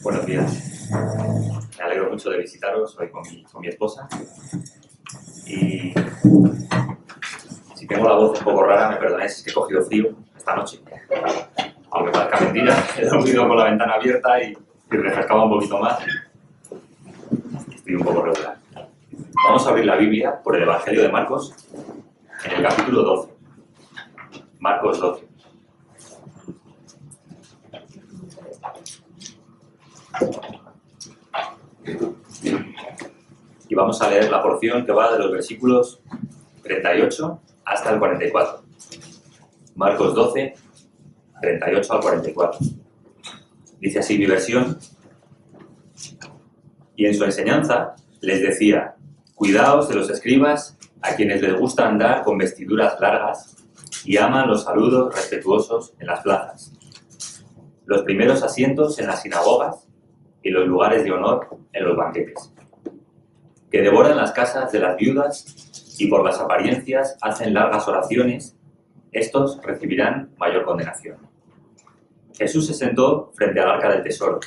Buenos días. Me alegro mucho de visitaros hoy con mi esposa. Y si tengo la voz un poco rara, me perdonáis, es que he cogido frío esta noche. Aunque parezca mentira, he dormido con la ventana abierta y refrescaba un poquito más. Estoy un poco regular. Vamos a abrir la Biblia por el Evangelio de Marcos, en el capítulo 12. Marcos 12. Y vamos a leer la porción que va de los versículos 38 hasta el 44. Marcos 12, 38 al 44. Dice así mi versión. Y en su enseñanza les decía: cuidaos de los escribas, a quienes les gusta andar con vestiduras largas y aman los saludos respetuosos en las plazas, los primeros asientos en las sinagogas y los lugares de honor en los banquetes, que devoran las casas de las viudas y por las apariencias hacen largas oraciones. Estos recibirán mayor condenación. Jesús se sentó frente al arca del tesoro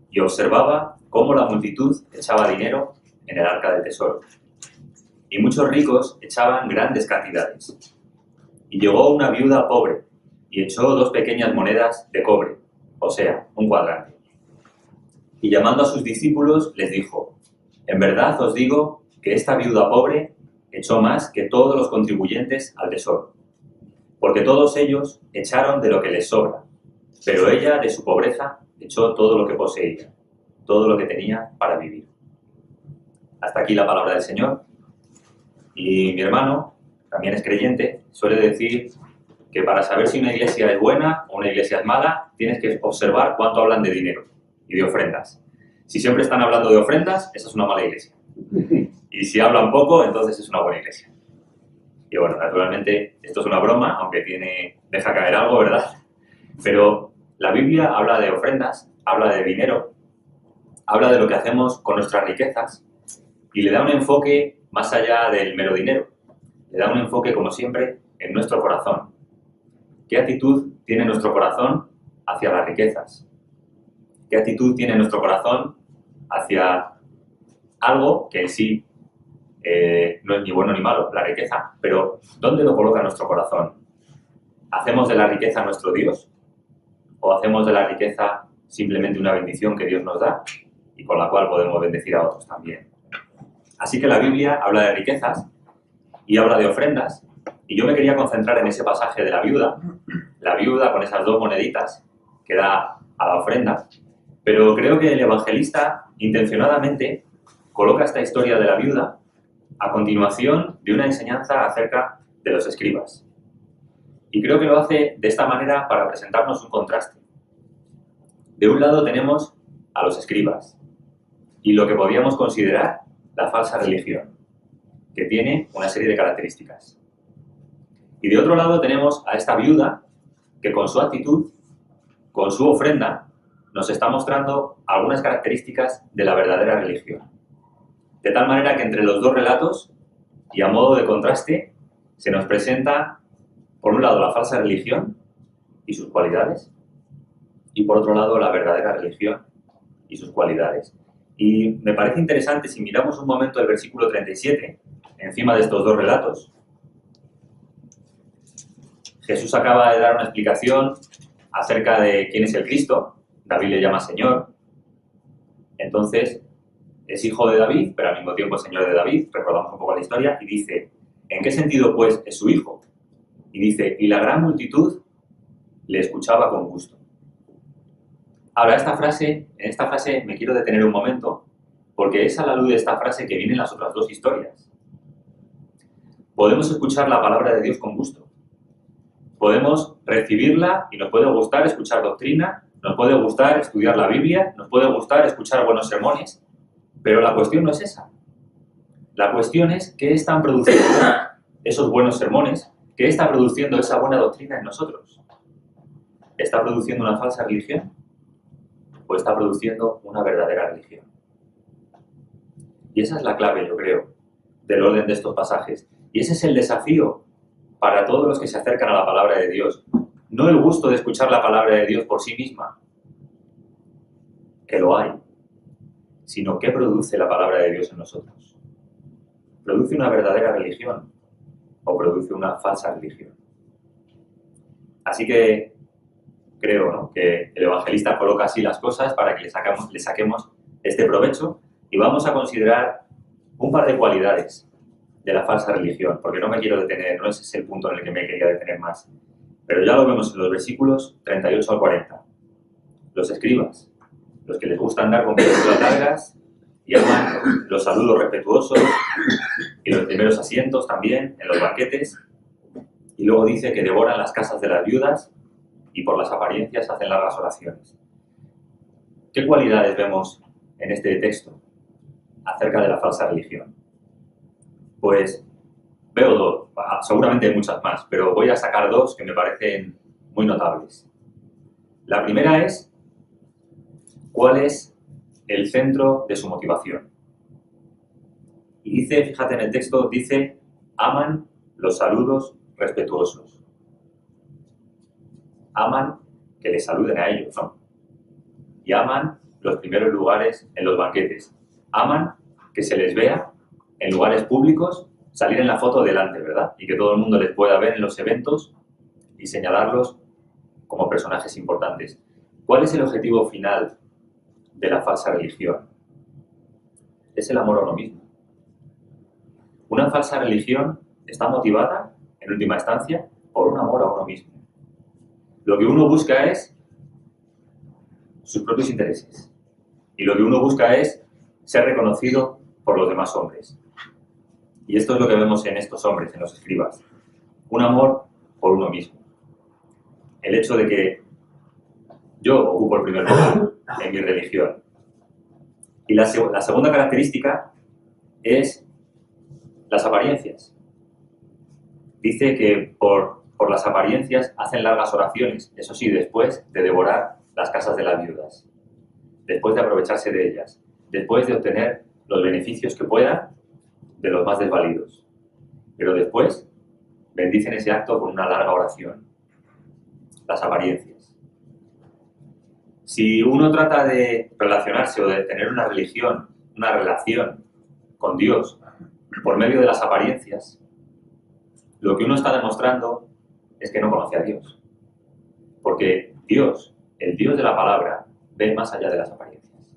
y observaba cómo la multitud echaba dinero en el arca del tesoro. Y muchos ricos echaban grandes cantidades. Y llegó una viuda pobre y echó 2 pequeñas monedas de cobre, o sea, un cuadrante. Y llamando a sus discípulos les dijo: en verdad os digo que esta viuda pobre echó más que todos los contribuyentes al tesoro, porque todos ellos echaron de lo que les sobra, pero ella de su pobreza echó todo lo que poseía, todo lo que tenía para vivir. Hasta aquí la palabra del Señor. Y mi hermano, también es creyente, suele decir que para saber si una iglesia es buena o una iglesia es mala, tienes que observar cuánto hablan de dinero y de ofrendas. Si siempre están hablando de ofrendas, esa es una mala iglesia. Y si hablan poco, entonces es una buena iglesia. Y bueno, naturalmente, esto es una broma, aunque deja caer algo, ¿verdad? Pero la Biblia habla de ofrendas, habla de dinero, habla de lo que hacemos con nuestras riquezas y le da un enfoque más allá del mero dinero. Le da un enfoque, como siempre, en nuestro corazón. ¿Qué actitud tiene nuestro corazón hacia las riquezas? ¿Qué actitud tiene nuestro corazón hacia algo que en sí no es ni bueno ni malo, la riqueza, pero ¿dónde lo coloca nuestro corazón? ¿Hacemos de la riqueza nuestro Dios? ¿O hacemos de la riqueza simplemente una bendición que Dios nos da y con la cual podemos bendecir a otros también? Así que la Biblia habla de riquezas y habla de ofrendas, y yo me quería concentrar en ese pasaje de la viuda con esas 2 moneditas que da a la ofrenda, pero creo que el evangelista intencionadamente coloca esta historia de la viuda a continuación de una enseñanza acerca de los escribas. Y creo que lo hace de esta manera para presentarnos un contraste. De un lado tenemos a los escribas y lo que podríamos considerar la falsa religión, que tiene una serie de características. Y de otro lado tenemos a esta viuda que con su actitud, con su ofrenda, nos está mostrando algunas características de la verdadera religión. De tal manera que entre los 2 relatos, y a modo de contraste, se nos presenta, por un lado, la falsa religión y sus cualidades, y por otro lado, la verdadera religión y sus cualidades. Y me parece interesante, si miramos un momento el versículo 37, encima de estos 2 relatos, Jesús acaba de dar una explicación acerca de quién es el Cristo. David le llama Señor. Entonces, es hijo de David, pero al mismo tiempo es Señor de David. Recordamos un poco la historia y dice: ¿en qué sentido, pues, es su hijo? Y dice: y la gran multitud le escuchaba con gusto. Ahora, en esta frase me quiero detener un momento, porque es a la luz de esta frase que vienen las otras 2 historias. Podemos escuchar la palabra de Dios con gusto. Podemos recibirla y nos puede gustar escuchar doctrina, nos puede gustar estudiar la Biblia, nos puede gustar escuchar buenos sermones, pero la cuestión no es esa. La cuestión es qué están produciendo esos buenos sermones, qué está produciendo esa buena doctrina en nosotros. ¿Está produciendo una falsa religión? ¿O está produciendo una verdadera religión? Y esa es la clave, yo creo, del orden de estos pasajes. Y ese es el desafío para todos los que se acercan a la palabra de Dios. No el gusto de escuchar la palabra de Dios por sí misma. que lo hay, sino qué produce la palabra de Dios en nosotros. ¿Produce una verdadera religión o produce una falsa religión? Así que creo, ¿no?, que el evangelista coloca así las cosas para que le saquemos este provecho, y vamos a considerar un par de cualidades de la falsa religión, porque no me quiero detener, no ese es el punto en el que me quería detener más. Pero ya lo vemos en los versículos 38 al 40. Los escribas, los que les gusta andar con vestiduras largas y aman los saludos respetuosos y los primeros asientos también en los banquetes, y luego dice que devoran las casas de las viudas y por las apariencias hacen largas oraciones. ¿Qué cualidades vemos en este texto acerca de la falsa religión? Pues veo dos, seguramente hay muchas más, pero voy a sacar dos que me parecen muy notables. La primera es, ¿cuál es el centro de su motivación? Y dice, fíjate en el texto, dice, aman los saludos respetuosos. Aman que les saluden a ellos, ¿no? Y aman los primeros lugares en los banquetes. Aman que se les vea en lugares públicos, salir en la foto delante, ¿verdad? Y que todo el mundo les pueda ver en los eventos y señalarlos como personajes importantes. ¿Cuál es el objetivo final de la falsa religión? Es el amor a uno mismo. Una falsa religión está motivada, en última instancia, por un amor a uno mismo. Lo que uno busca es sus propios intereses. Y lo que uno busca es ser reconocido por los demás hombres. Y esto es lo que vemos en estos hombres, en los escribas. Un amor por uno mismo. El hecho de que yo ocupo el primer lugar en mi religión. Y la segunda característica es las apariencias. Dice que por las apariencias hacen largas oraciones, eso sí, después de devorar las casas de las viudas, después de aprovecharse de ellas, después de obtener los beneficios que puedan de los más desvalidos. Pero después bendicen ese acto con una larga oración. Las apariencias. Si uno trata de relacionarse o de tener una religión, una relación con Dios por medio de las apariencias, lo que uno está demostrando es que no conoce a Dios. Porque Dios, el Dios de la palabra, ve más allá de las apariencias.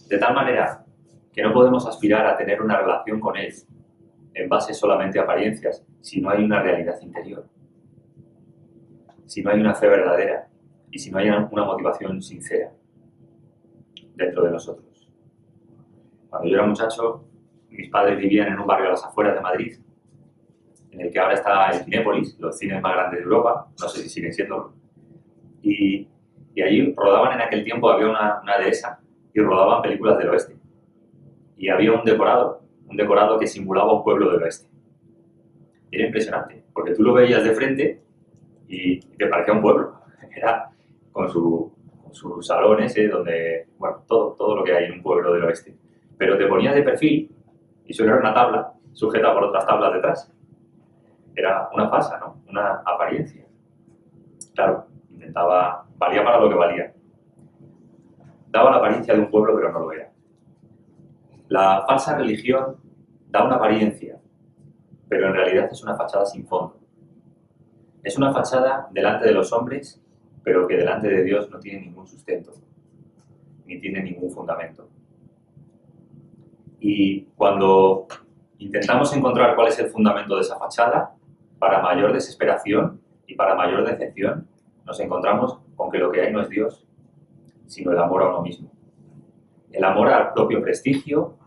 De tal manera que no podemos aspirar a tener una relación con Él en base solamente a apariencias si no hay una realidad interior, si no hay una fe verdadera y si no hay una motivación sincera dentro de nosotros. Cuando yo era muchacho, mis padres vivían en un barrio a las afueras de Madrid, en el que ahora está el Cinépolis, los cines más grandes de Europa, no sé si siguen siendo. Y allí rodaban en aquel tiempo, había una dehesa, y rodaban películas del oeste. Y había un decorado que simulaba un pueblo del oeste. Era impresionante, porque tú lo veías de frente y te parecía un pueblo. Era con su salón ese, donde, bueno, todo lo que hay en un pueblo del oeste. Pero te ponías de perfil y solo era una tabla sujeta por otras tablas detrás. Era una falsa, ¿no? Una apariencia. Claro, valía para lo que valía. Daba la apariencia de un pueblo, pero no lo era. La falsa religión da una apariencia, pero en realidad es una fachada sin fondo. Es una fachada delante de los hombres, pero que delante de Dios no tiene ningún sustento, ni tiene ningún fundamento. Y cuando intentamos encontrar cuál es el fundamento de esa fachada, para mayor desesperación y para mayor decepción, nos encontramos con que lo que hay no es Dios, sino el amor a uno mismo. El amor al propio prestigio,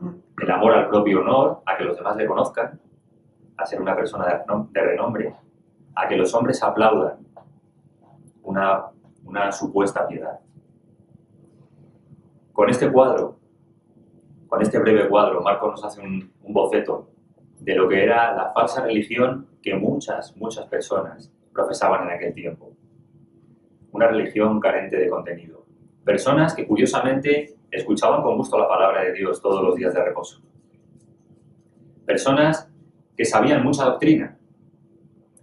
el amor al propio honor, a que los demás le conozcan, a ser una persona de renombre, a que los hombres aplaudan una supuesta piedad. Con este cuadro, con este breve cuadro, Marcos nos hace un boceto de lo que era la falsa religión que muchas personas profesaban en aquel tiempo. Una religión carente de contenido. Personas que curiosamente escuchaban con gusto la palabra de Dios todos los días de reposo. Personas que sabían mucha doctrina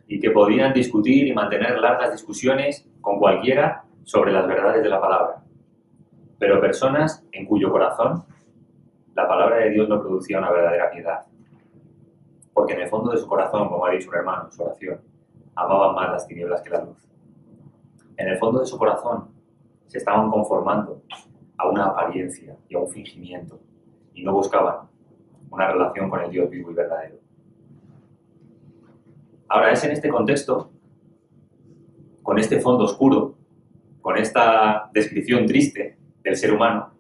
y que podían discutir y mantener largas discusiones con cualquiera sobre las verdades de la palabra. pero personas en cuyo corazón la palabra de Dios no producía una verdadera piedad. Porque en el fondo de su corazón, como ha dicho un hermano en su oración, amaban más las tinieblas que la luz. En el fondo de su corazón se estaban conformando a una apariencia y a un fingimiento y no buscaban una relación con el Dios vivo y verdadero. Ahora es en este contexto, con este fondo oscuro, con esta descripción triste del ser humano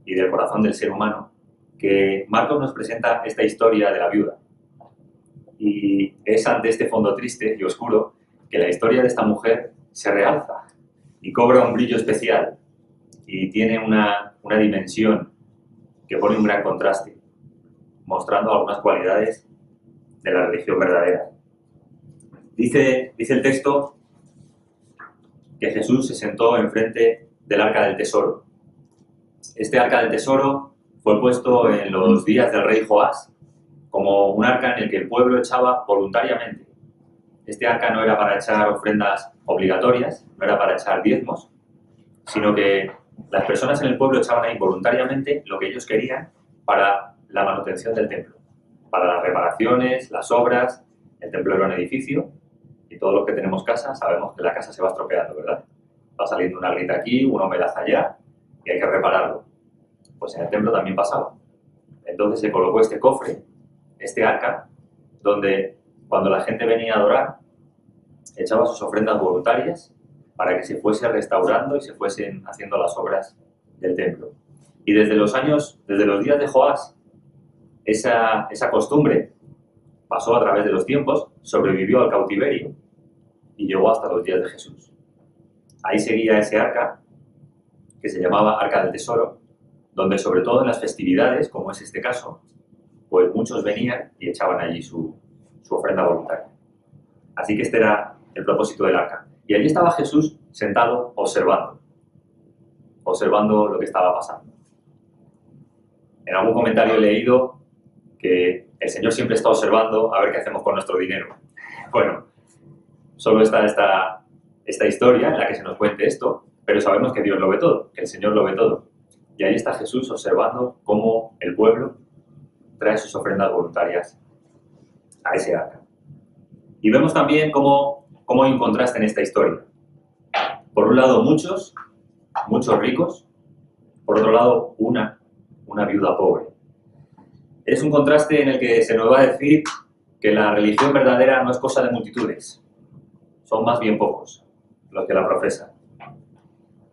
y del corazón del ser humano, que Marcos nos presenta esta historia de la viuda. Y es ante este fondo triste y oscuro que la historia de esta mujer se realza y cobra un brillo especial y tiene una dimensión que pone un gran contraste, mostrando algunas cualidades de la religión verdadera. Dice el texto que Jesús se sentó enfrente del arca del tesoro. Este arca del tesoro fue puesto en los días del rey Joás como un arca en el que el pueblo echaba voluntariamente. Este arca no era para echar ofrendas obligatorias, no era para echar diezmos, sino que las personas en el pueblo echaban ahí voluntariamente lo que ellos querían para la manutención del templo, para las reparaciones, las obras. El templo era un edificio y todos los que tenemos casa sabemos que la casa se va estropeando, ¿verdad? Va saliendo una grita aquí, una humedad allá y hay que repararlo. Pues en el templo también pasaba. Entonces se colocó este cofre, este arca, donde cuando la gente venía a adorar, echaba sus ofrendas voluntarias para que se fuese restaurando y se fuesen haciendo las obras del templo. Y desde los días de Joás, esa costumbre pasó a través de los tiempos, sobrevivió al cautiverio y llegó hasta los días de Jesús. Ahí seguía ese arca, que se llamaba Arca del Tesoro, donde sobre todo en las festividades, como es este caso, pues muchos venían y echaban allí su ofrenda voluntaria. Así que este era el propósito del arca. Y allí estaba Jesús sentado observando lo que estaba pasando. En algún comentario he leído que el Señor siempre está observando a ver qué hacemos con nuestro dinero. Bueno, solo está esta historia en la que se nos cuente esto, pero sabemos que Dios lo ve todo, que el Señor lo ve todo. Y ahí está Jesús observando cómo el pueblo trae sus ofrendas voluntarias a ese arca. Y vemos también cómo hay un contraste en esta historia. Por un lado, muchos ricos. Por otro lado, una viuda pobre. Es un contraste en el que se nos va a decir que la religión verdadera no es cosa de multitudes. Son más bien pocos los que la profesan.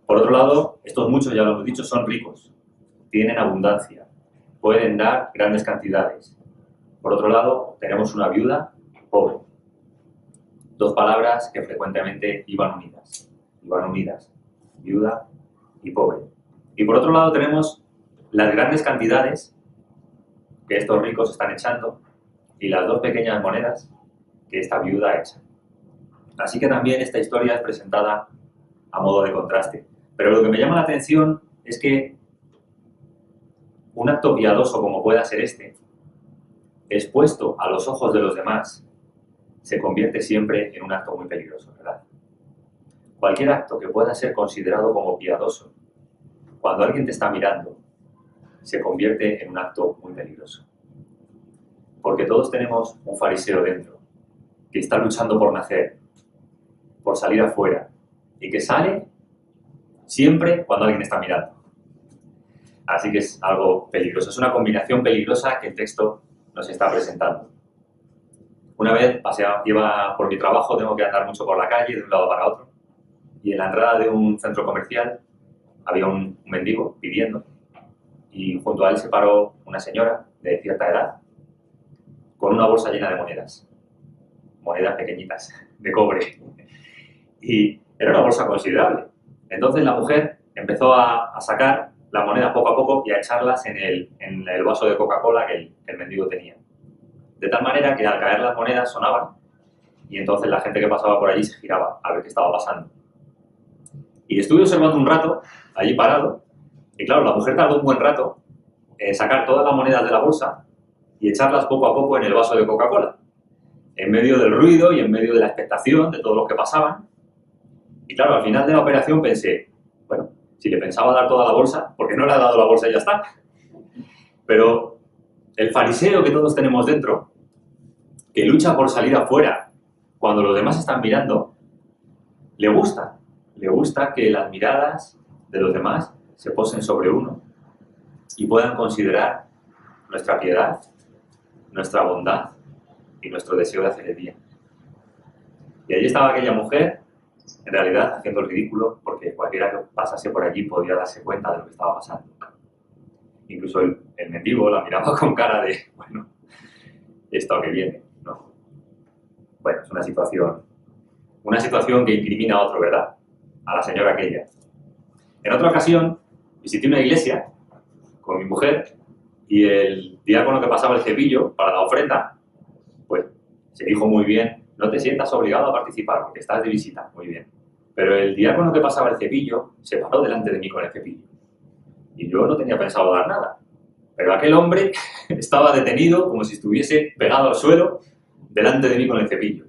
Por otro lado, estos muchos, ya lo hemos dicho, son ricos. Tienen abundancia. Pueden dar grandes cantidades. Por otro lado, tenemos una viuda pobre. Dos palabras que frecuentemente iban unidas. Viuda y pobre. Y por otro lado tenemos las grandes cantidades que estos ricos están echando y las dos pequeñas monedas que esta viuda echa. Así que también esta historia es presentada a modo de contraste. Pero lo que me llama la atención es que un acto piadoso como pueda ser este, expuesto a los ojos de los demás, se convierte siempre en un acto muy peligroso, ¿verdad? Cualquier acto que pueda ser considerado como piadoso, cuando alguien te está mirando, se convierte en un acto muy peligroso. Porque todos tenemos un fariseo dentro, que está luchando por nacer, por salir afuera, y que sale siempre cuando alguien está mirando. Así que es algo peligroso, es una combinación peligrosa que el texto nos está presentando. Una vez iba por mi trabajo, tengo que andar mucho por la calle de un lado para otro, y en la entrada de un centro comercial había un mendigo pidiendo, y junto a él se paró una señora de cierta edad con una bolsa llena de monedas pequeñitas, de cobre, y era una bolsa considerable. Entonces la mujer empezó a sacar las monedas poco a poco y a echarlas en el vaso de Coca-Cola que el mendigo tenía. De tal manera que al caer las monedas sonaban y entonces la gente que pasaba por allí se giraba a ver qué estaba pasando. Y estuve observando un rato, allí parado, y claro, la mujer tardó un buen rato en sacar todas las monedas de la bolsa y echarlas poco a poco en el vaso de Coca-Cola, en medio del ruido y en medio de la expectación de todos los que pasaban. Y claro, al final de la operación pensé, bueno, si le pensaba dar toda la bolsa, porque no le ha dado la bolsa y ya está. Pero el fariseo que todos tenemos dentro, que lucha por salir afuera cuando los demás están mirando, le gusta que las miradas de los demás se posen sobre uno y puedan considerar nuestra piedad, nuestra bondad y nuestro deseo de hacer el bien. Y allí estaba aquella mujer, en realidad haciendo el ridículo, porque cualquiera que pasase por allí podía darse cuenta de lo que estaba pasando. Incluso el mendigo la miraba con cara de, bueno, esto que viene, ¿no? Bueno, es una situación que incrimina a otro, ¿verdad? A la señora aquella. En otra ocasión, visité una iglesia con mi mujer y el diácono que pasaba el cepillo para la ofrenda, pues se dijo muy bien, no te sientas obligado a participar porque estás de visita, muy bien. Pero el diácono que pasaba el cepillo se paró delante de mí con el cepillo. Y yo no tenía pensado dar nada. Pero aquel hombre estaba detenido como si estuviese pegado al suelo delante de mí con el cepillo.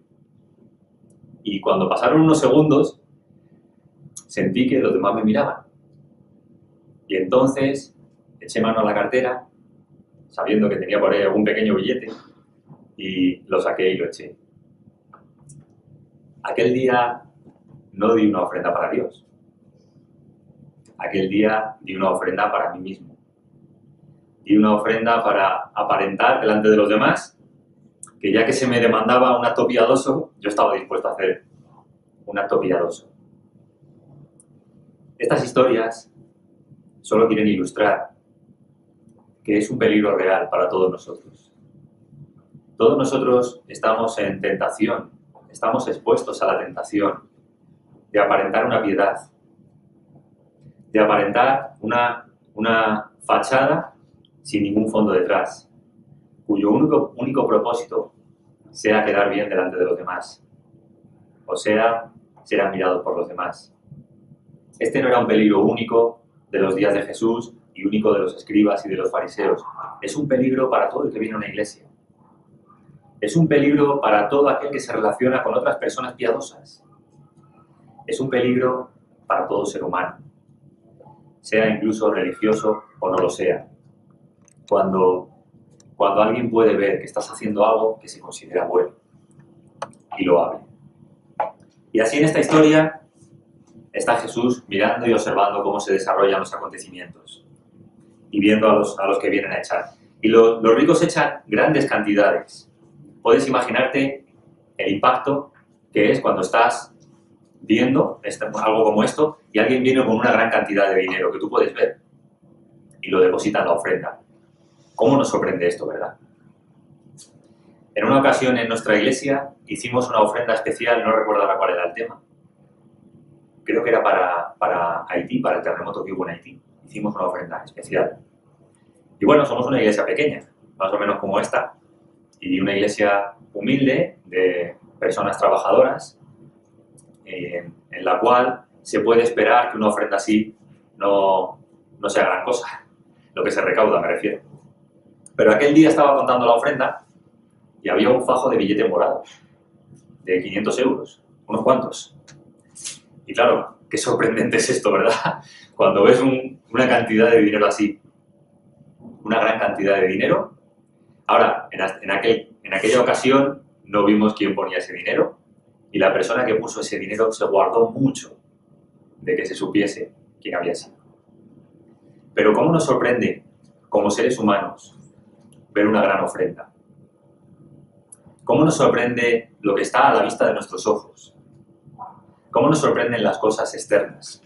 Y cuando pasaron unos segundos, sentí que los demás me miraban. Y entonces eché mano a la cartera, sabiendo que tenía por ahí algún pequeño billete, y lo saqué y lo eché. Aquel día no di una ofrenda para Dios. Aquel día di una ofrenda para mí mismo. Di una ofrenda para aparentar delante de los demás que ya que se me demandaba un acto piadoso, yo estaba dispuesto a hacer un acto piadoso. Estas historias solo quieren ilustrar que es un peligro real para todos nosotros. Todos nosotros estamos en tentación, estamos expuestos a la tentación de aparentar una piedad, de aparentar una fachada sin ningún fondo detrás, cuyo único propósito sea quedar bien delante de los demás, o sea, ser admirados por los demás. Este no era un peligro único de los días de Jesús y único de los escribas y de los fariseos. Es un peligro para todo el que viene a una iglesia. Es un peligro para todo aquel que se relaciona con otras personas piadosas. Es un peligro para todo ser humano, sea incluso religioso o no lo sea. Cuando alguien puede ver que estás haciendo algo que se considera bueno y lo hable. Y así en esta historia está Jesús mirando y observando cómo se desarrollan los acontecimientos y viendo a los que vienen a echar. Y los ricos echan grandes cantidades. Puedes imaginarte el impacto que es cuando estás viendo algo como esto y alguien viene con una gran cantidad de dinero que tú puedes ver y lo deposita en la ofrenda. ¿Cómo nos sorprende esto, verdad? En una ocasión en nuestra iglesia hicimos una ofrenda especial, no recuerdo ahora cuál era el tema. Creo que era para Haití, para el terremoto que hubo en Haití. Hicimos una ofrenda especial. Y bueno, somos una iglesia pequeña, más o menos como esta, y una iglesia humilde de personas trabajadoras, en la cual se puede esperar que una ofrenda así no sea gran cosa, lo que se recauda me refiero. Pero aquel día estaba contando la ofrenda y había un fajo de billete morado, de 500 euros, unos cuantos. Y claro, qué sorprendente es esto, ¿verdad? Cuando ves una cantidad de dinero así, una gran cantidad de dinero. Ahora, en aquella ocasión no vimos quién ponía ese dinero y la persona que puso ese dinero se guardó mucho de que se supiese quién había sido. Pero ¿cómo nos sorprende, como seres humanos, ver una gran ofrenda? ¿Cómo nos sorprende lo que está a la vista de nuestros ojos? ¿Cómo nos sorprenden las cosas externas?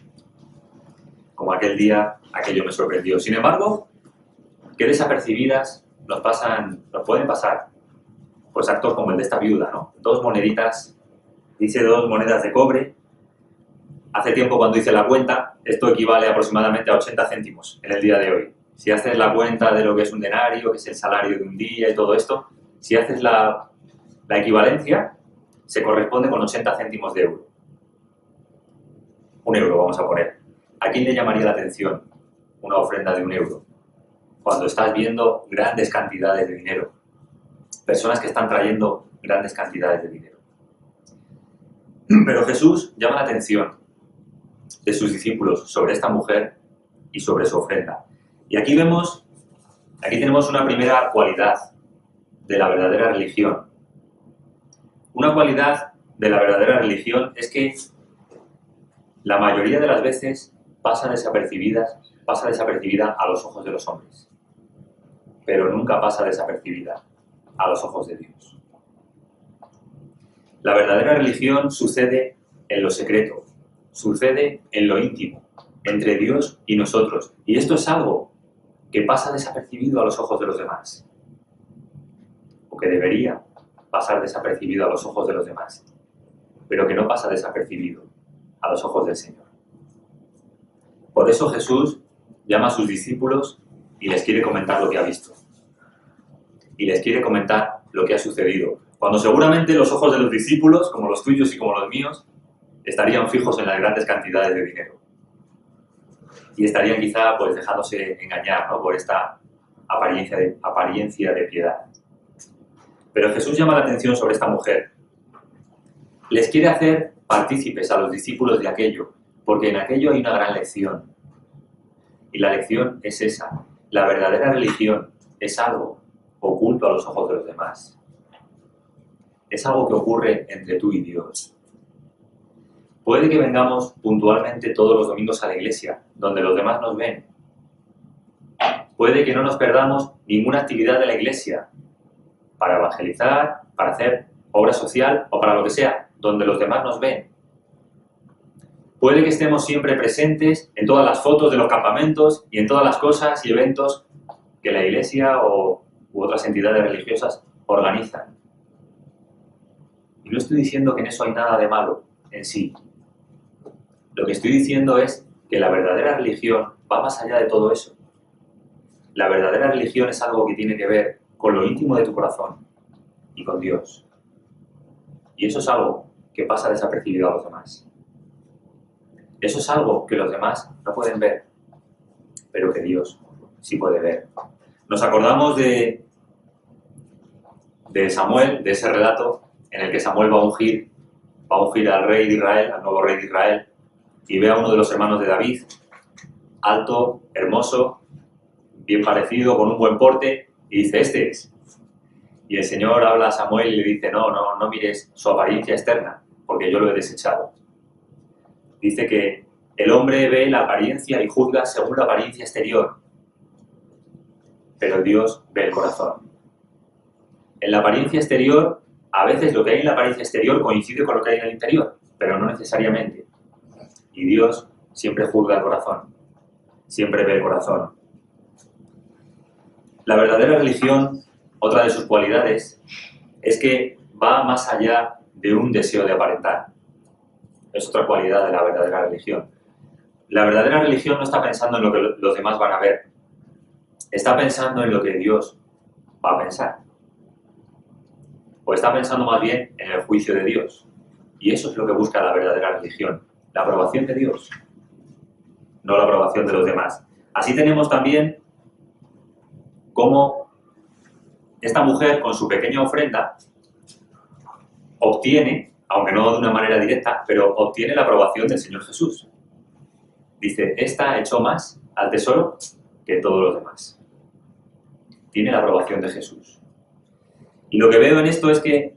Como aquel día, aquello me sorprendió. Sin embargo, qué desapercibidas nos pueden pasar pues actos como el de esta viuda, ¿no? 2 moneditas, dice 2 monedas de cobre. Hace tiempo cuando hice la cuenta, esto equivale aproximadamente a 80 céntimos en el día de hoy. Si haces la cuenta de lo que es un denario, que es el salario de un día y todo esto, si haces la equivalencia, se corresponde con 80 céntimos de euro. 1 euro vamos a poner. ¿A quién le llamaría la atención una ofrenda de 1 euro? Cuando estás viendo grandes cantidades de dinero. Personas que están trayendo grandes cantidades de dinero. Pero Jesús llama la atención de sus discípulos sobre esta mujer y sobre su ofrenda. Y aquí tenemos una primera cualidad de la verdadera religión. Una cualidad de la verdadera religión es que la mayoría de las veces pasa desapercibida a los ojos de los hombres, pero nunca pasa desapercibida a los ojos de Dios. La verdadera religión sucede en lo secreto, sucede en lo íntimo, entre Dios y nosotros. Y esto es algo que pasa desapercibido a los ojos de los demás, o que debería pasar desapercibido a los ojos de los demás, pero que no pasa desapercibido a los ojos del Señor. Por eso Jesús llama a sus discípulos y les quiere comentar lo que ha visto. Y les quiere comentar lo que ha sucedido. Cuando seguramente los ojos de los discípulos, como los tuyos y como los míos, estarían fijos en las grandes cantidades de dinero. Y estarían quizá pues dejándose engañar, ¿no?, por esta apariencia de piedad. Pero Jesús llama la atención sobre esta mujer. Les quiere hacer partícipes a los discípulos de aquello, porque en aquello hay una gran lección. Y la lección es esa. La verdadera religión es algo oculto a los ojos de los demás. Es algo que ocurre entre tú y Dios. Puede que vengamos puntualmente todos los domingos a la iglesia, donde los demás nos ven. Puede que no nos perdamos ninguna actividad de la iglesia, para evangelizar, para hacer obra social o para lo que sea, donde los demás nos ven. Puede que estemos siempre presentes en todas las fotos de los campamentos y en todas las cosas y eventos que la iglesia u otras entidades religiosas organizan. Y no estoy diciendo que en eso hay nada de malo en sí. Lo que estoy diciendo es que la verdadera religión va más allá de todo eso. La verdadera religión es algo que tiene que ver con lo íntimo de tu corazón y con Dios. Y eso es algo que pasa desapercibido a los demás. Eso es algo que los demás no pueden ver, pero que Dios sí puede ver. Nos acordamos de Samuel, de ese relato en el que Samuel va a ungir al rey de Israel, al nuevo rey de Israel, y ve a uno de los hermanos de David, alto, hermoso, bien parecido, con un buen porte, y dice, este es. Y el Señor habla a Samuel y le dice, no mires su apariencia externa, porque yo lo he desechado. Dice que el hombre ve la apariencia y juzga según la apariencia exterior, pero Dios ve el corazón. En la apariencia exterior, a veces lo que hay en la apariencia exterior coincide con lo que hay en el interior, pero no necesariamente. Y Dios siempre juzga el corazón, siempre ve el corazón. La verdadera religión, otra de sus cualidades, es que va más allá de un deseo de aparentar. Es otra cualidad de la verdadera religión. La verdadera religión no está pensando en lo que los demás van a ver. Está pensando en lo que Dios va a pensar. O está pensando más bien en el juicio de Dios. Y eso es lo que busca la verdadera religión. La aprobación de Dios, no la aprobación de los demás. Así tenemos también cómo esta mujer, con su pequeña ofrenda, obtiene, aunque no de una manera directa, pero obtiene la aprobación del Señor Jesús. Dice, esta echó más al tesoro que todos los demás. Tiene la aprobación de Jesús. Y lo que veo en esto es que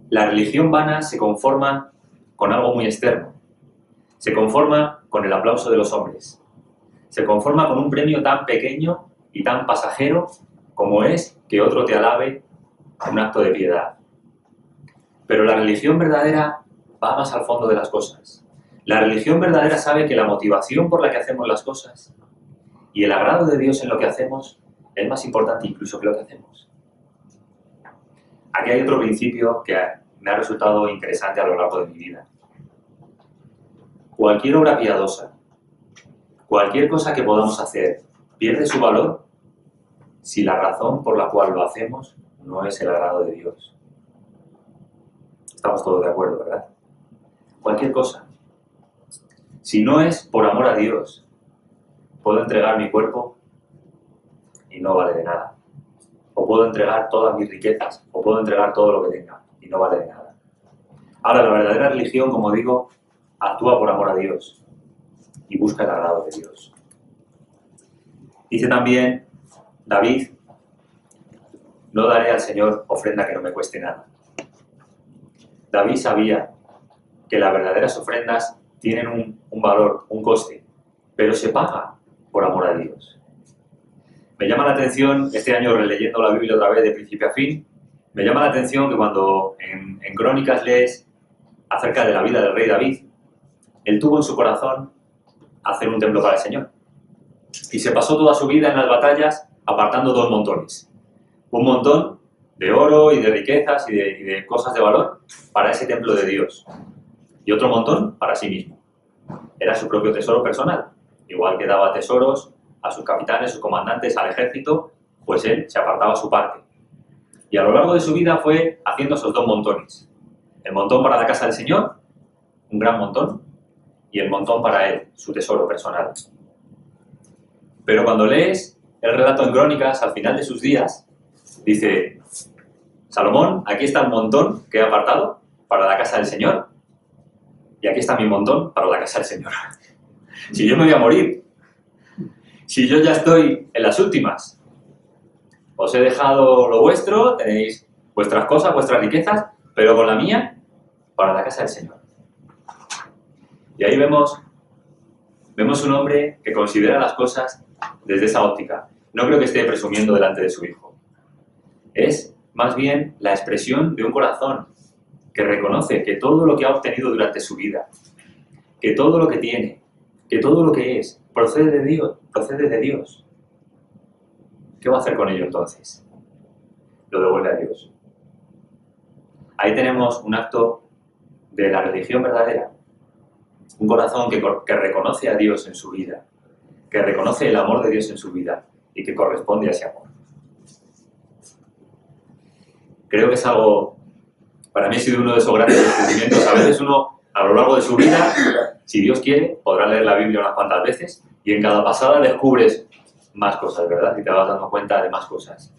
la religión vana se conforma con algo muy externo. Se conforma con el aplauso de los hombres. Se conforma con un premio tan pequeño y tan pasajero como es que otro te alabe en un acto de piedad. Pero la religión verdadera va más al fondo de las cosas. La religión verdadera sabe que la motivación por la que hacemos las cosas y el agrado de Dios en lo que hacemos es más importante incluso que lo que hacemos. Aquí hay otro principio que me ha resultado interesante a lo largo de mi vida. Cualquier obra piadosa, cualquier cosa que podamos hacer, pierde su valor si la razón por la cual lo hacemos no es el agrado de Dios. Estamos todos de acuerdo, ¿verdad? Cualquier cosa. Si no es por amor a Dios, puedo entregar mi cuerpo y no vale de nada. O puedo entregar todas mis riquezas, o puedo entregar todo lo que tenga y no vale de nada. Ahora, la verdadera religión, como digo, actúa por amor a Dios y busca el agrado de Dios. Dice también David, no daré al Señor ofrenda que no me cueste nada. David sabía que las verdaderas ofrendas tienen un valor, un coste, pero se paga por amor a Dios. Me llama la atención, este año releyendo la Biblia otra vez de principio a fin, me llama la atención que cuando en Crónicas lees acerca de la vida del rey David, él tuvo en su corazón hacer un templo para el Señor. Y se pasó toda su vida en las batallas apartando dos montones. Un montón de oro y de riquezas y de cosas de valor para ese templo de Dios. Y otro montón para sí mismo. Era su propio tesoro personal. Igual que daba tesoros a sus capitanes, sus comandantes, al ejército, pues él se apartaba su parte. Y a lo largo de su vida fue haciendo esos dos montones. El montón para la casa del Señor, un gran montón, y el montón para él, su tesoro personal. Pero cuando lees el relato en Crónicas, al final de sus días, dice, Salomón, aquí está el montón que he apartado para la casa del Señor, y aquí está mi montón para la casa del Señor. Si yo me voy a morir, si yo ya estoy en las últimas, os he dejado lo vuestro, tenéis vuestras cosas, vuestras riquezas, pero con la mía, para la casa del Señor. Y ahí vemos un hombre que considera las cosas desde esa óptica. No creo que esté presumiendo delante de su hijo. Es más bien la expresión de un corazón que reconoce que todo lo que ha obtenido durante su vida, que todo lo que tiene, que todo lo que es, procede de Dios, procede de Dios. ¿Qué va a hacer con ello entonces? Lo devuelve a Dios. Ahí tenemos un acto de la religión verdadera. Un corazón que reconoce a Dios en su vida, que reconoce el amor de Dios en su vida y que corresponde a ese amor. Creo que es algo, para mí ha sido uno de esos grandes descubrimientos. A veces uno, a lo largo de su vida, si Dios quiere, podrá leer la Biblia unas cuantas veces y en cada pasada descubres más cosas, ¿verdad? Y te vas dando cuenta de más cosas.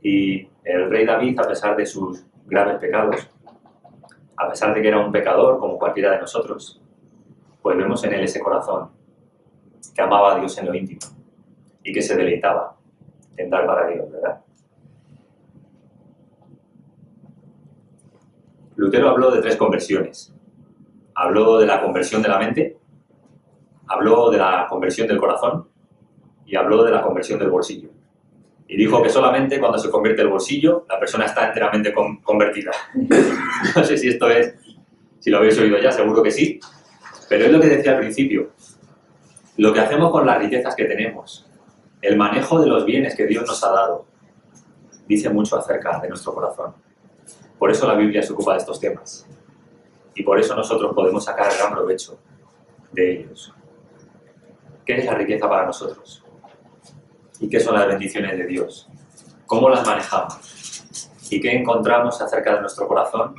Y el rey David, a pesar de sus graves pecados, a pesar de que era un pecador como cualquiera de nosotros, pues vemos en él ese corazón que amaba a Dios en lo íntimo y que se deleitaba en dar para Dios, ¿verdad? Lutero habló de 3 conversiones. Habló de la conversión de la mente, habló de la conversión del corazón y habló de la conversión del bolsillo. Y dijo que solamente cuando se convierte el bolsillo, la persona está enteramente convertida. No sé si esto es, si lo habéis oído ya, seguro que sí. Pero es lo que decía al principio. Lo que hacemos con las riquezas que tenemos, el manejo de los bienes que Dios nos ha dado, dice mucho acerca de nuestro corazón. Por eso la Biblia se ocupa de estos temas. Y por eso nosotros podemos sacar gran provecho de ellos. ¿Qué es la riqueza para nosotros? ¿Y qué son las bendiciones de Dios? ¿Cómo las manejamos? ¿Y qué encontramos acerca de nuestro corazón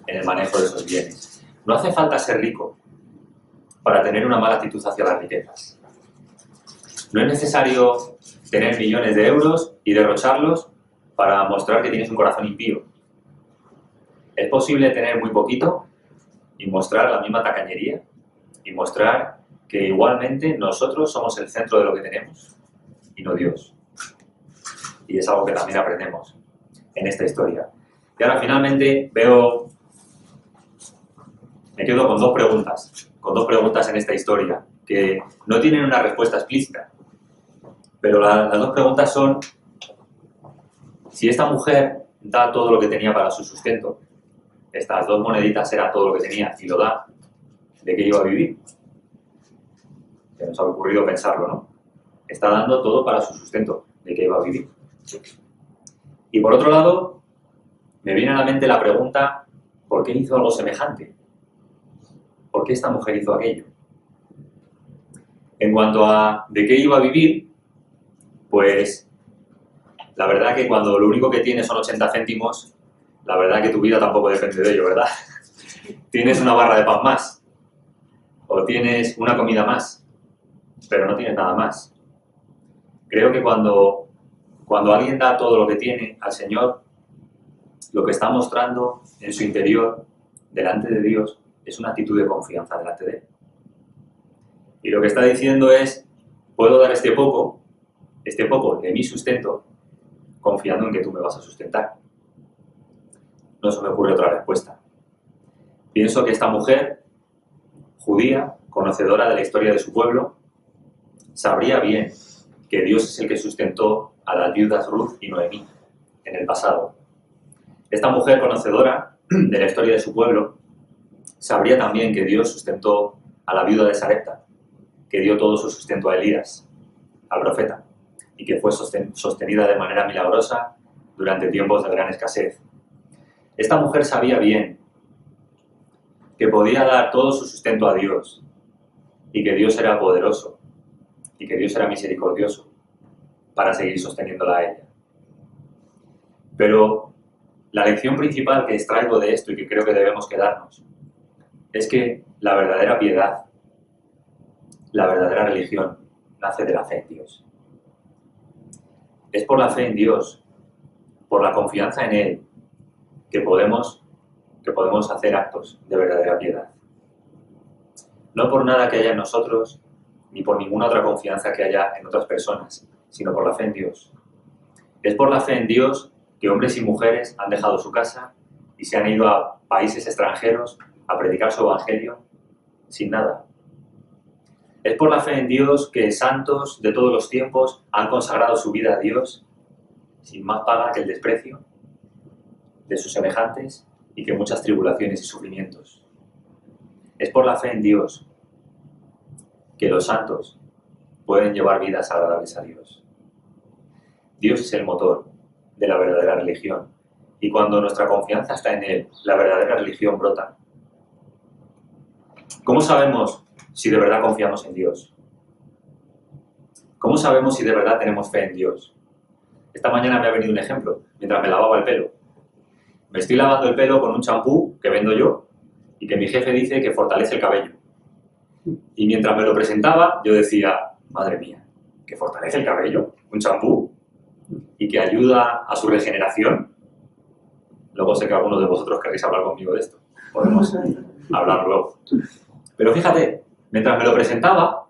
en el manejo de esos bienes? No hace falta ser rico para tener una mala actitud hacia las riquezas. No es necesario tener millones de euros y derrocharlos para mostrar que tienes un corazón impío. Es posible tener muy poquito y mostrar la misma tacañería y mostrar que igualmente nosotros somos el centro de lo que tenemos y no Dios. Y es algo que también aprendemos en esta historia. Y ahora finalmente me quedo con dos preguntas en esta historia que no tienen una respuesta explícita. Pero las dos preguntas son si esta mujer da todo lo que tenía para su sustento, estas 2 moneditas era todo lo que tenía y lo da, ¿de qué iba a vivir? Se nos ha ocurrido pensarlo, ¿no? Está dando todo para su sustento, ¿de qué iba a vivir? Y por otro lado, me viene a la mente la pregunta, ¿por qué hizo algo semejante? ¿Por qué esta mujer hizo aquello? En cuanto a de qué iba a vivir, pues la verdad que cuando lo único que tienes son 80 céntimos, la verdad que tu vida tampoco depende de ello, ¿verdad? Tienes una barra de pan más, o tienes una comida más, pero no tienes nada más. Creo que cuando alguien da todo lo que tiene al Señor, lo que está mostrando en su interior, delante de Dios, es una actitud de confianza delante de Él. Y lo que está diciendo es, puedo dar este poco de mi sustento, confiando en que tú me vas a sustentar. No se me ocurre otra respuesta. Pienso que esta mujer, judía, conocedora de la historia de su pueblo, sabría bien que Dios es el que sustentó a las viudas Ruth y Noemí en el pasado. Esta mujer conocedora de la historia de su pueblo sabría también que Dios sustentó a la viuda de Sarepta, que dio todo su sustento a Elías, al profeta, y que fue sostenida de manera milagrosa durante tiempos de gran escasez. Esta mujer sabía bien que podía dar todo su sustento a Dios y que Dios era poderoso y que Dios era misericordioso para seguir sosteniéndola a ella. Pero la lección principal que extraigo de esto y que creo que debemos quedarnos es que la verdadera piedad, la verdadera religión, nace de la fe en Dios. Es por la fe en Dios, por la confianza en Él, que podemos hacer actos de verdadera piedad. No por nada que haya en nosotros, ni por ninguna otra confianza que haya en otras personas, sino por la fe en Dios. Es por la fe en Dios que hombres y mujeres han dejado su casa y se han ido a países extranjeros a predicar su evangelio sin nada. Es por la fe en Dios que santos de todos los tiempos han consagrado su vida a Dios sin más paga que el desprecio de sus semejantes y que muchas tribulaciones y sufrimientos. Es por la fe en Dios que los santos pueden llevar vidas agradables a Dios. Dios es el motor de la verdadera religión y cuando nuestra confianza está en Él, la verdadera religión brota. ¿Cómo sabemos si de verdad confiamos en Dios? ¿Cómo sabemos si de verdad tenemos fe en Dios? Esta mañana me ha venido un ejemplo, mientras me lavaba el pelo. Me estoy lavando el pelo con un champú que vendo yo y que mi jefe dice que fortalece el cabello. Y mientras me lo presentaba, yo decía, madre mía, ¿que fortalece el cabello? ¿Un champú? ¿Y que ayuda a su regeneración? Luego sé que algunos de vosotros queréis hablar conmigo de esto. Podemos hablar luego. Pero fíjate, mientras me lo presentaba,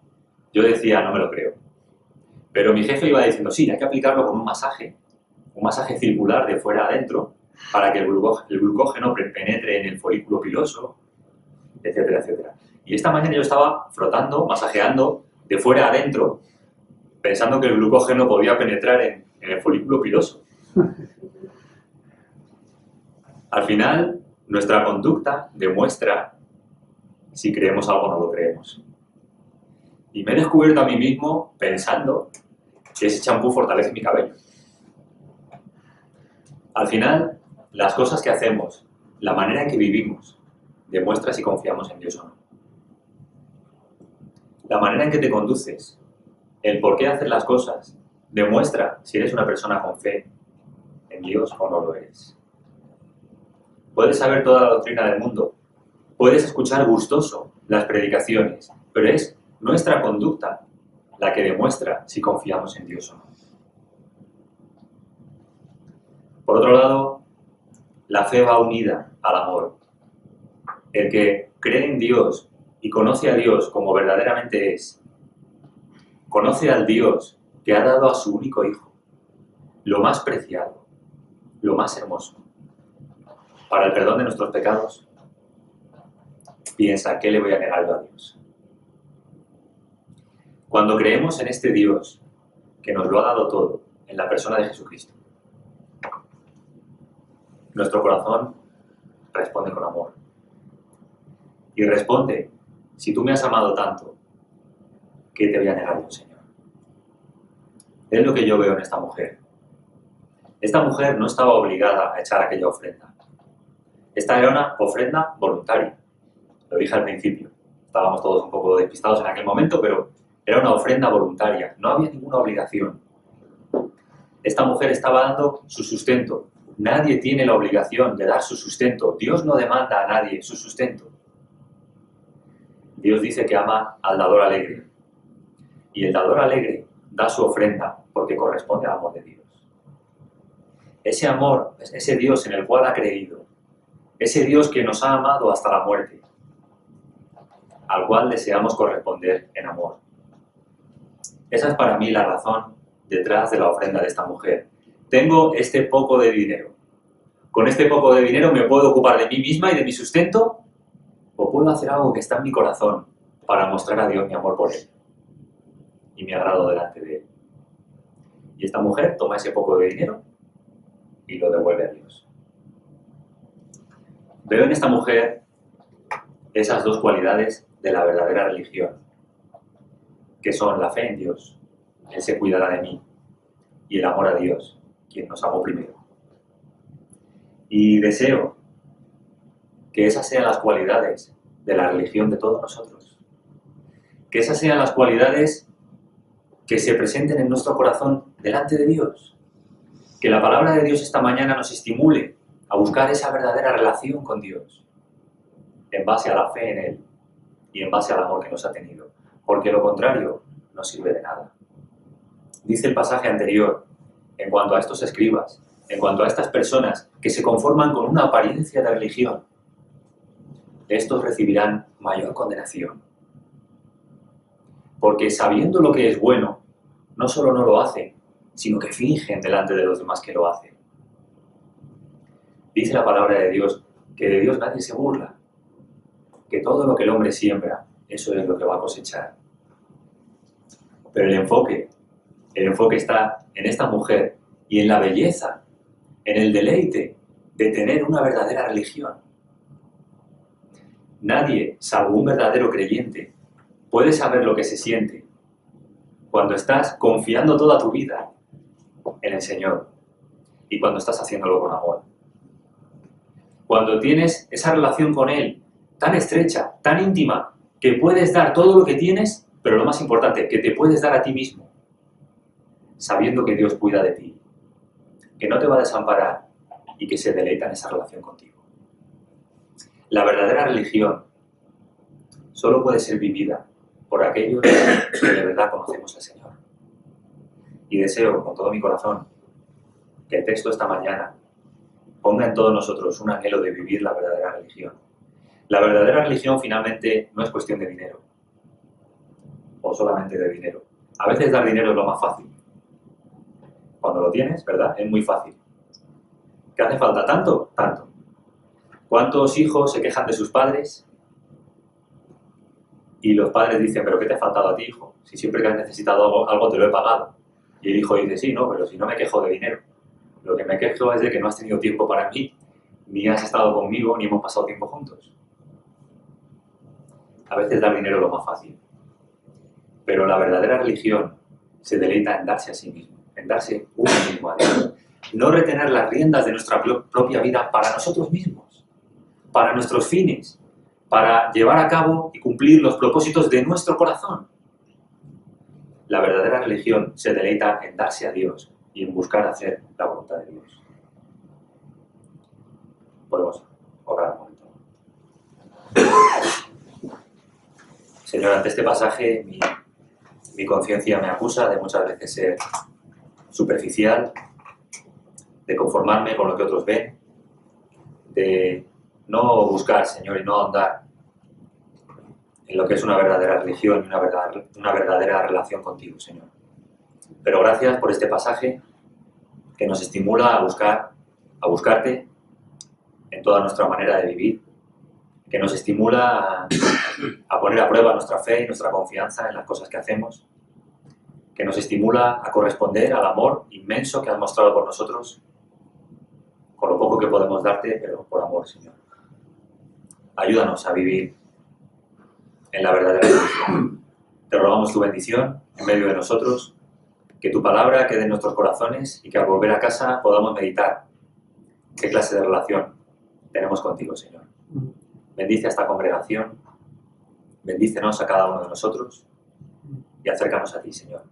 yo decía, no me lo creo. Pero mi jefe iba diciendo, sí, hay que aplicarlo con un masaje circular de fuera a adentro, para que el glucógeno penetre en el folículo piloso, etcétera, etcétera. Y esta mañana yo estaba frotando, masajeando de fuera a adentro, pensando que el glucógeno podía penetrar en el folículo piloso. Al final, nuestra conducta demuestra si creemos algo o no lo creemos. Y me he descubierto a mí mismo pensando que ese champú fortalece mi cabello. Al final, las cosas que hacemos, la manera en que vivimos, demuestra si confiamos en Dios o no. La manera en que te conduces, el por qué hacer las cosas, demuestra si eres una persona con fe en Dios o no lo eres. Puedes saber toda la doctrina del mundo, puedes escuchar gustoso las predicaciones, pero es nuestra conducta la que demuestra si confiamos en Dios o no. Por otro lado, la fe va unida al amor. El que cree en Dios y conoce a Dios como verdaderamente es, conoce al Dios que ha dado a su único Hijo, lo más preciado, lo más hermoso, para el perdón de nuestros pecados, piensa, ¿qué le voy a negar yo a Dios? Cuando creemos en este Dios que nos lo ha dado todo en la persona de Jesucristo, nuestro corazón responde con amor. Y responde, si tú me has amado tanto, ¿qué te voy a negar yo, Señor? Es lo que yo veo en esta mujer. Esta mujer no estaba obligada a echar aquella ofrenda. Esta era una ofrenda voluntaria. Lo dije al principio. Estábamos todos un poco despistados en aquel momento, pero era una ofrenda voluntaria. No había ninguna obligación. Esta mujer estaba dando su sustento. Nadie tiene la obligación de dar su sustento. Dios no demanda a nadie su sustento. Dios dice que ama al dador alegre. Y el dador alegre da su ofrenda porque corresponde al amor de Dios. Ese amor, ese Dios en el cual ha creído, ese Dios que nos ha amado hasta la muerte, al cual deseamos corresponder en amor. Esa es para mí la razón detrás de la ofrenda de esta mujer. Tengo este poco de dinero. Con este poco de dinero me puedo ocupar de mí misma y de mi sustento, o puedo hacer algo que está en mi corazón para mostrar a Dios mi amor por Él y mi agrado delante de Él. Y esta mujer toma ese poco de dinero y lo devuelve a Dios. Veo en esta mujer esas dos cualidades de la verdadera religión, que son la fe en Dios, Él se cuidará de mí, y el amor a Dios, quien nos amó primero. Y deseo que esas sean las cualidades de la religión de todos nosotros. Que esas sean las cualidades que se presenten en nuestro corazón delante de Dios. Que la palabra de Dios esta mañana nos estimule a buscar esa verdadera relación con Dios, en base a la fe en Él y en base al amor que nos ha tenido. Porque lo contrario no sirve de nada. Dice el pasaje anterior, en cuanto a estos escribas, en cuanto a estas personas que se conforman con una apariencia de religión, estos recibirán mayor condenación. Porque sabiendo lo que es bueno, no solo no lo hacen, sino que fingen delante de los demás que lo hacen. Dice la palabra de Dios que de Dios nadie se burla, que todo lo que el hombre siembra, eso es lo que va a cosechar. Pero el enfoque está en esta mujer y en la belleza, en el deleite de tener una verdadera religión. Nadie, salvo un verdadero creyente, puede saber lo que se siente cuando estás confiando toda tu vida en el Señor y cuando estás haciéndolo con amor. Cuando tienes esa relación con Él tan estrecha, tan íntima, que puedes dar todo lo que tienes, pero lo más importante, que te puedes dar a ti mismo, sabiendo que Dios cuida de ti, que no te va a desamparar y que se deleita en esa relación contigo. La verdadera religión solo puede ser vivida por aquellos que de verdad conocemos al Señor. Y deseo con todo mi corazón que el texto esta mañana ponga en todos nosotros un anhelo de vivir la verdadera religión. La verdadera religión finalmente no es cuestión de dinero, o solamente de dinero. A veces dar dinero es lo más fácil. Cuando lo tienes, ¿verdad? Es muy fácil. ¿Qué hace falta? ¿Tanto? Tanto. ¿Cuántos hijos se quejan de sus padres? Y los padres dicen, ¿pero qué te ha faltado a ti, hijo? Si siempre que has necesitado algo te lo he pagado. Y el hijo dice, sí, no, pero si no me quejo de dinero. Lo que me quejo es de que no has tenido tiempo para mí, ni has estado conmigo, ni hemos pasado tiempo juntos. A veces dar dinero es lo más fácil. Pero la verdadera religión se deleita en darse a sí mismo, en darse uno mismo a Dios. No retener las riendas de nuestra propia vida para nosotros mismos, para nuestros fines, para llevar a cabo y cumplir los propósitos de nuestro corazón. La verdadera religión se deleita en darse a Dios y en buscar hacer la voluntad de Dios. Podemos orar un momento. Señor, ante este pasaje mi conciencia me acusa de muchas veces ser superficial, de conformarme con lo que otros ven, de no buscar, Señor, y no ahondar en lo que es una verdadera religión y una verdadera relación contigo, Señor. Pero gracias por este pasaje que nos estimula a buscarte en toda nuestra manera de vivir, que nos estimula a poner a prueba nuestra fe y nuestra confianza en las cosas que hacemos, que nos estimula a corresponder al amor inmenso que has mostrado por nosotros, con lo poco que podemos darte, pero por amor, Señor. Ayúdanos a vivir en la verdadera religión. Te rogamos tu bendición en medio de nosotros, que tu palabra quede en nuestros corazones y que al volver a casa podamos meditar qué clase de relación tenemos contigo, Señor. Bendice a esta congregación, bendícenos a cada uno de nosotros y acércanos a ti, Señor.